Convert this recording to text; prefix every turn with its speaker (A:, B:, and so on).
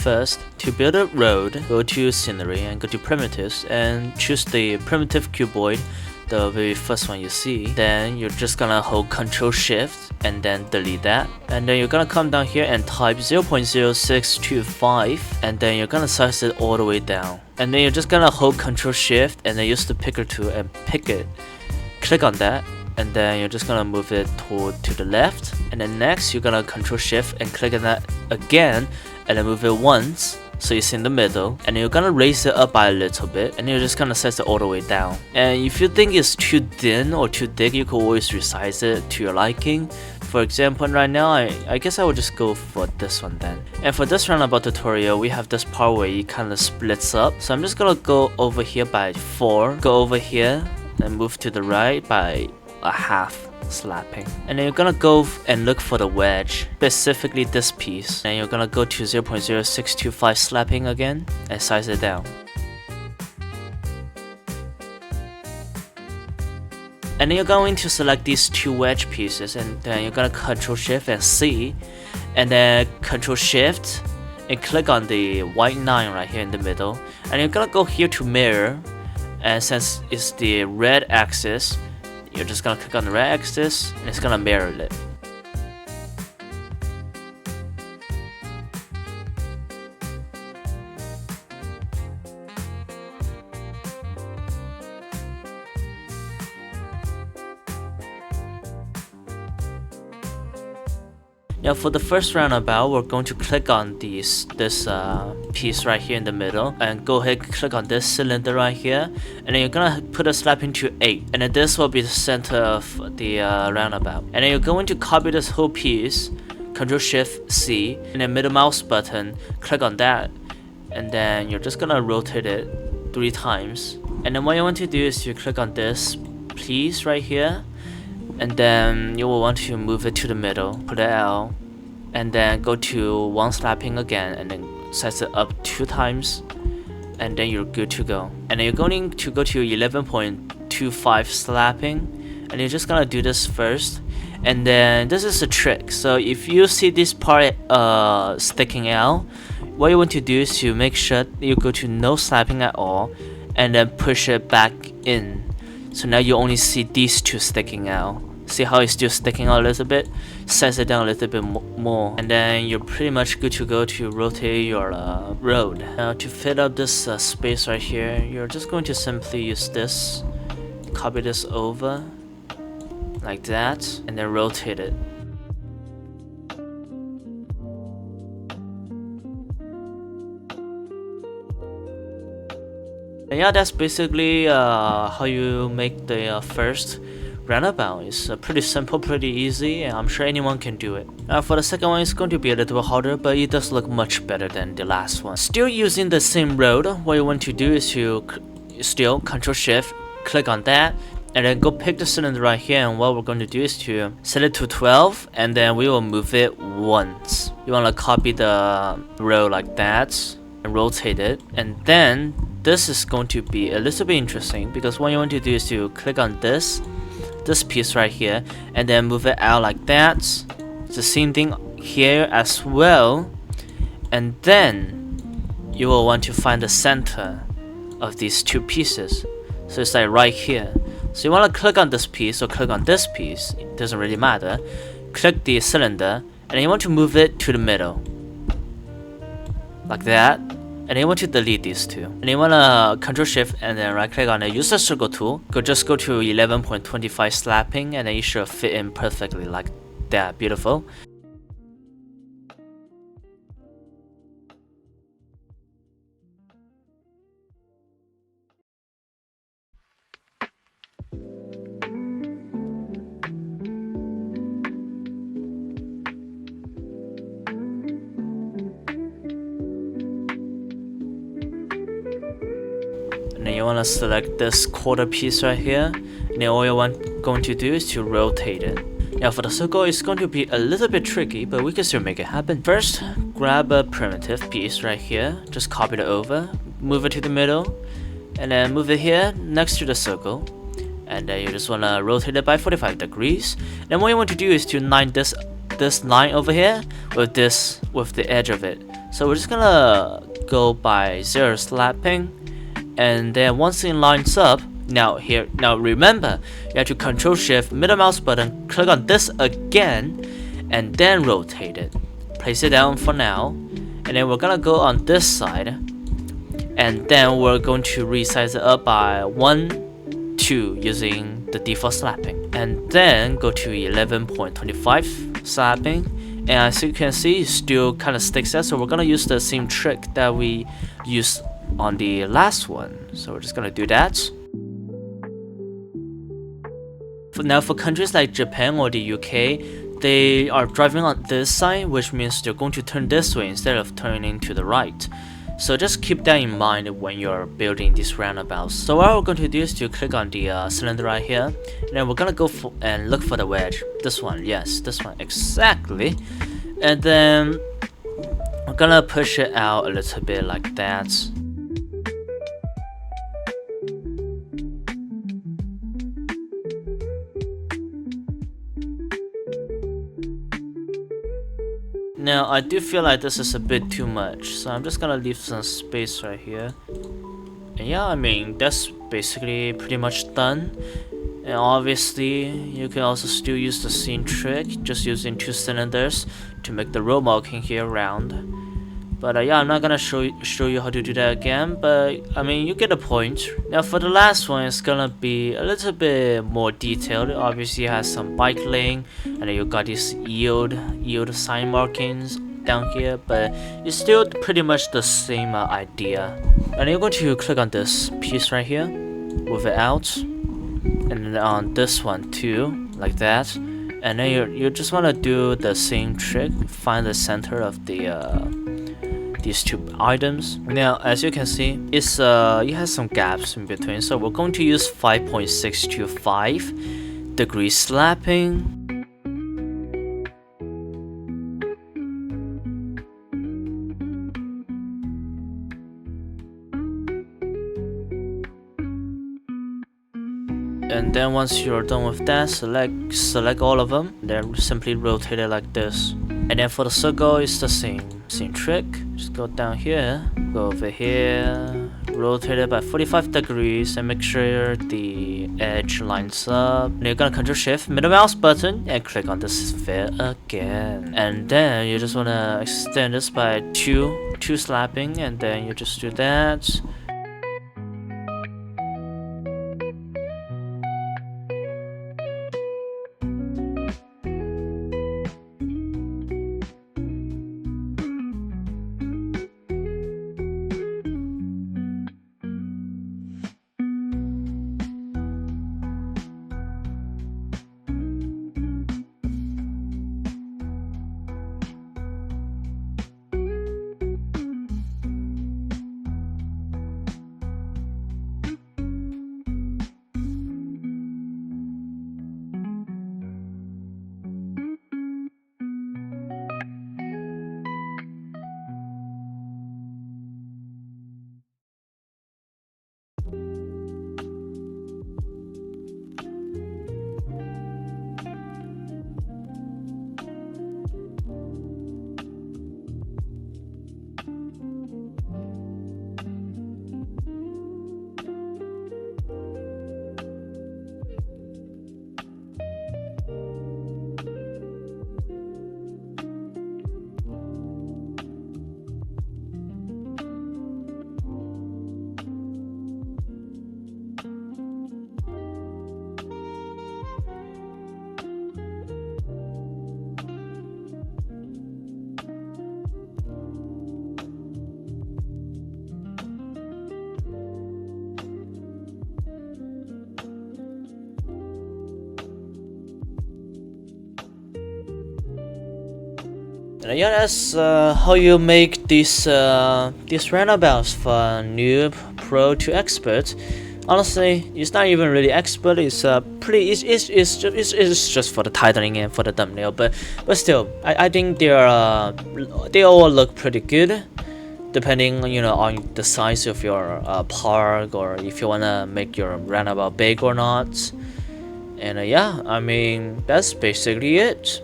A: First, to build a road, go to Scenery and go to Primitives and choose the primitive cuboid, the very first one you see. Then you're just gonna hold Ctrl Shift and then delete that. And then you're gonna come down here and type 0.0625 and then you're gonna size it all the way down. And then you're just gonna hold Ctrl Shift and then use the picker tool and pick it. Click on that. And then you're just gonna move it to the left, and then next you're gonna Ctrl Shift and click on that again, and then move it once so it's in the middle, and you're gonna raise it up by a little bit, and you're just gonna size it all the way down. And if you think it's too thin or too thick, you can always resize it to your liking. For example, right now I guess I would just go for this one then. And for this roundabout tutorial, we have this part where it kind of splits up, so I'm just gonna go over here by 4, go over here and move to the right by a half slapping, and then you're gonna go and look for the wedge, specifically this piece, and you're gonna go to 0.0625 slapping again and size it down. And then you're going to select these 2 wedge pieces, and then you're gonna Ctrl Shift and C, and then Ctrl Shift and click on the white line right here in the middle, and you're gonna go here to mirror, and since it's the red axis, you're just gonna click on the red axis and it's gonna mirror it. Now for the first roundabout, we're going to click on this piece right here in the middle and go ahead and click on this cylinder right here, and then you're gonna put a slap into 8, and then this will be the center of the roundabout. And then you're going to copy this whole piece, Ctrl Shift C, and then middle mouse button, click on that, and then you're just gonna rotate it 3 times. And then what you want to do is you click on this piece right here, and then you will want to move it to the middle, put an L, and then go to 1 slapping again, and then size it up 2 times, and then you're good to go. And then you're going to go to 11.25 slapping, and you're just gonna do this first. And then this is a trick, so if you see this part sticking out, what you want to do is to make sure you go to no slapping at all, and then push it back in. So now you only see these 2 sticking out. See how it's still sticking out a little bit? Size it down a little bit more, and then you're pretty much good to go to rotate your road. Now to fill up this space right here, you're just going to simply use this, copy this over like that, and then rotate it. And yeah, that's basically how you make the first roundabout. It's pretty simple, pretty easy, and I'm sure anyone can do it. For the second one, it's going to be a little bit harder, but it does look much better than the last one. Still using the same road, what you want to do is to still Ctrl Shift, click on that, and then go pick the cylinder right here, and what we're going to do is to set it to 12, and then we will move it once. You want to copy the road like that and rotate it, and then this is going to be a little bit interesting, because what you want to do is to click on this piece right here and then move it out like that. It's the same thing here as well, and then you will want to find the center of these 2 pieces. So it's like right here. So you want to click on this piece or click on this piece, it doesn't really matter. Click the cylinder and then you want to move it to the middle like that. And then you want to delete these 2. And you want to Ctrl Shift and then right click on it, use the circle tool, just go to 11.25 slapping, and then you should fit in perfectly like that. Beautiful. And then you want to select this quarter piece right here, and then all you're going to do is to rotate it. Now for the circle, it's going to be a little bit tricky, but we can still make it happen. First, grab a primitive piece right here, just copy it over, move it to the middle, and then move it here next to the circle, and then you just want to rotate it by 45 degrees. Then what you want to do is to line this this line over here with the edge of it. So we're just gonna go by 0 slapping, and then once it lines up, now remember, you have to Control Shift middle mouse button, click on this again, and then rotate it. Place it down for now, and then we're gonna go on this side, and then we're going to resize it up by 1, 2 using the default slapping, and then go to 11.25 slapping. And as you can see, it still kind of sticks there, so we're gonna use the same trick that we used on the last one. So we're just gonna do that. Now for countries like Japan or the UK, they are driving on this side, which means they're going to turn this way instead of turning to the right. So just keep that in mind when you're building these roundabouts. So what we're going to do is to click on the cylinder right here, and then we're gonna go for and look for the wedge. This one, yes, this one exactly. And then we're gonna push it out a little bit like that. Now I do feel like this is a bit too much, so I'm just gonna leave some space right here. And yeah, I mean, that's basically pretty much done. And obviously you can also still use the same trick, just using 2 cylinders to make the row marking here round. But yeah, I'm not gonna show you how to do that again, but I mean, you get the point. Now for the last one, it's gonna be a little bit more detailed. Obviously it has some bike lane, and then you got these yield sign markings down here, but it's still pretty much the same idea. And you're going to click on this piece right here, move it out, and then on this one too, like that. And then you just want to do the same trick, find the center of the these 2 items. Now as you can see, it has some gaps in between, so we're going to use 5.625 degree slapping. And then once you're done with that, select all of them, then simply rotate it like this. And then for the circle, it's the same trick. Just go down here, go over here, rotate it by 45 degrees, and make sure the edge lines up. And you're gonna Control Shift middle mouse button and click on the sphere again. And then you just wanna extend this by 2 slapping, and then you just do that. Yeah, that's how you make these roundabouts from noob, pro to expert. Honestly, it's not even really expert. It's it's just for the titling and for the thumbnail. But still, I think they all look pretty good, depending on the size of your park, or if you wanna make your roundabout big or not. And yeah, I mean, that's basically it.